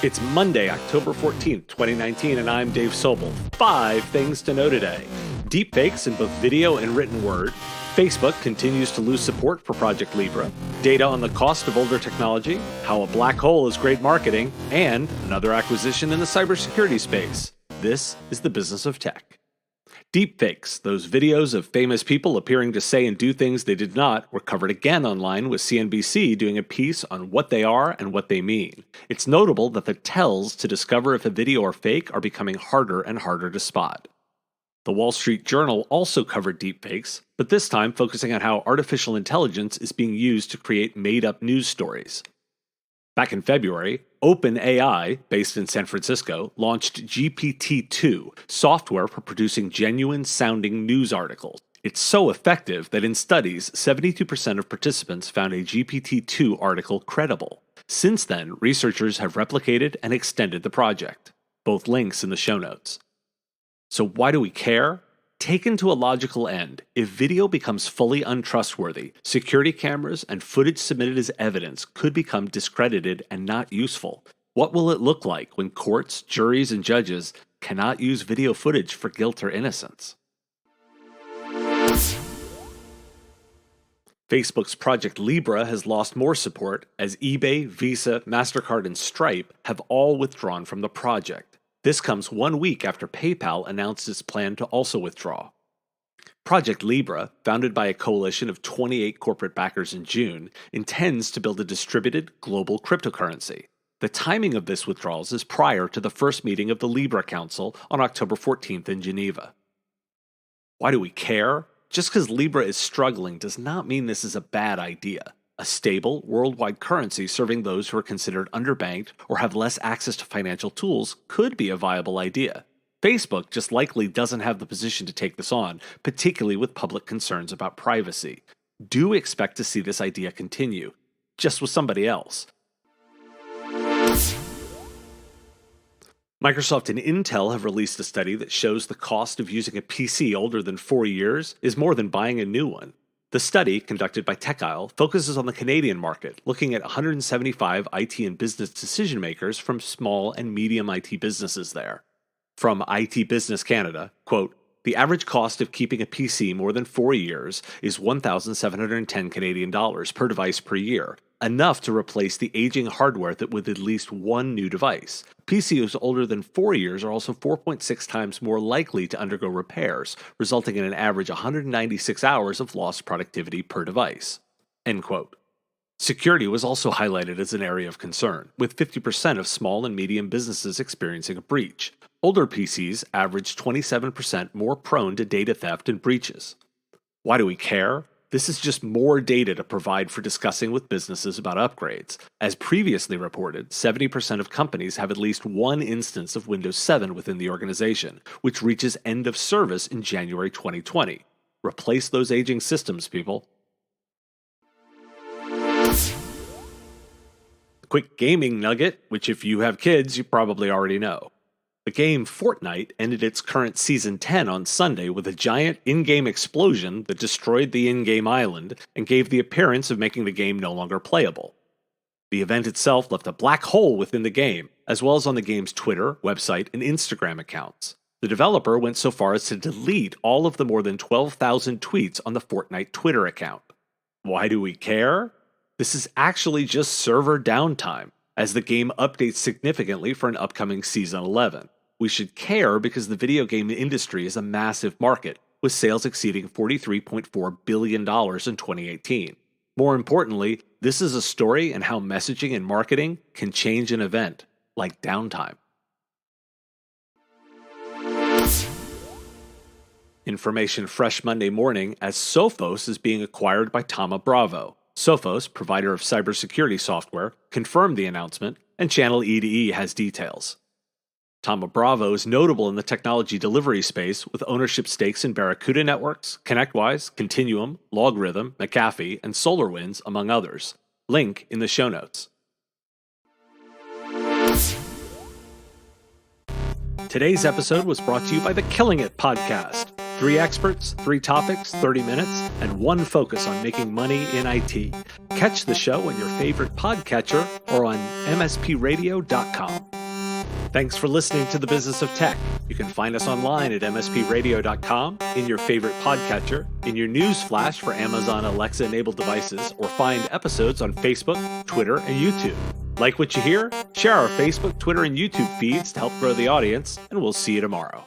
It's Monday, October 14th, 2019, and I'm Dave Sobel. 5 things to know today. Deepfakes in both video and written word. Facebook continues to lose support for Project Libra. Data on the cost of older technology. How a black hole is great marketing. And another acquisition in the cybersecurity space. This is the business of tech. Deepfakes, those videos of famous people appearing to say and do things they did not, were covered again online, with CNBC doing a piece on what they are and what they mean. It's notable that the tells to discover if a video are fake are becoming harder and harder to spot. The Wall Street Journal also covered deepfakes, but this time focusing on how artificial intelligence is being used to create made-up news stories. Back in February, OpenAI, based in San Francisco, launched GPT-2, software for producing genuine-sounding news articles. It's so effective that in studies, 72% of participants found a GPT-2 article credible. Since then, researchers have replicated and extended the project. Both links in the show notes. So why do we care? Taken to a logical end, if video becomes fully untrustworthy, security cameras and footage submitted as evidence could become discredited and not useful. What will it look like when courts, juries, and judges cannot use video footage for guilt or innocence? Facebook's Project Libra has lost more support as eBay, Visa, MasterCard, and Stripe have all withdrawn from the project. This comes 1 week after PayPal announced its plan to also withdraw. Project Libra, founded by a coalition of 28 corporate backers in June, intends to build a distributed global cryptocurrency. The timing of this withdrawal is prior to the first meeting of the Libra Council on October 14th in Geneva. Why do we care? Just because Libra is struggling does not mean this is a bad idea. A stable, worldwide currency serving those who are considered underbanked or have less access to financial tools could be a viable idea. Facebook just likely doesn't have the position to take this on, particularly with public concerns about privacy. Do expect to see this idea continue, just with somebody else. Microsoft and Intel have released a study that shows the cost of using a PC older than 4 years is more than buying a new one. The study, conducted by TechIsle, focuses on the Canadian market, looking at 175 IT and business decision makers from small and medium IT businesses there. From IT Business Canada, quote, "The average cost of keeping a PC more than 4 years is $1,710 Canadian dollars per device per year, enough to replace the aging hardware that with at least one new device. PCs older than 4 years are also 4.6 times more likely to undergo repairs, resulting in an average 196 hours of lost productivity per device." End quote. Security was also highlighted as an area of concern, with 50% of small and medium businesses experiencing a breach. Older PCs average 27% more prone to data theft and breaches. Why do we care? This is just more data to provide for discussing with businesses about upgrades. As previously reported, 70% of companies have at least one instance of Windows 7 within the organization, which reaches end of service in January 2020. Replace those aging systems, people. Quick gaming nugget, which if you have kids, you probably already know. The game Fortnite ended its current Season 10 on Sunday with a giant in-game explosion that destroyed the in-game island and gave the appearance of making the game no longer playable. The event itself left a black hole within the game, as well as on the game's Twitter, website, and Instagram accounts. The developer went so far as to delete all of the more than 12,000 tweets on the Fortnite Twitter account. Why do we care? This is actually just server downtime, as the game updates significantly for an upcoming Season 11. We should care because the video game industry is a massive market, with sales exceeding $43.4 billion in 2018. More importantly, this is a story and how messaging and marketing can change an event, like downtime. Information fresh Monday morning as Sophos is being acquired by Thoma Bravo. Sophos, provider of cybersecurity software, confirmed the announcement, and Channel E2E has details. Thoma Bravo is notable in the technology delivery space with ownership stakes in Barracuda Networks, ConnectWise, Continuum, Logarithm, McAfee, and SolarWinds, among others. Link in the show notes. Today's episode was brought to you by the Killing It podcast. 3 experts, 3 topics, 30 minutes, and 1 focus on making money in IT. Catch the show on your favorite podcatcher or on mspradio.com. Thanks for listening to The Business of Tech. You can find us online at mspradio.com, in your favorite podcatcher, in your news flash for Amazon Alexa-enabled devices, or find episodes on Facebook, Twitter, and YouTube. Like what you hear? Share our Facebook, Twitter, and YouTube feeds to help grow the audience, and we'll see you tomorrow.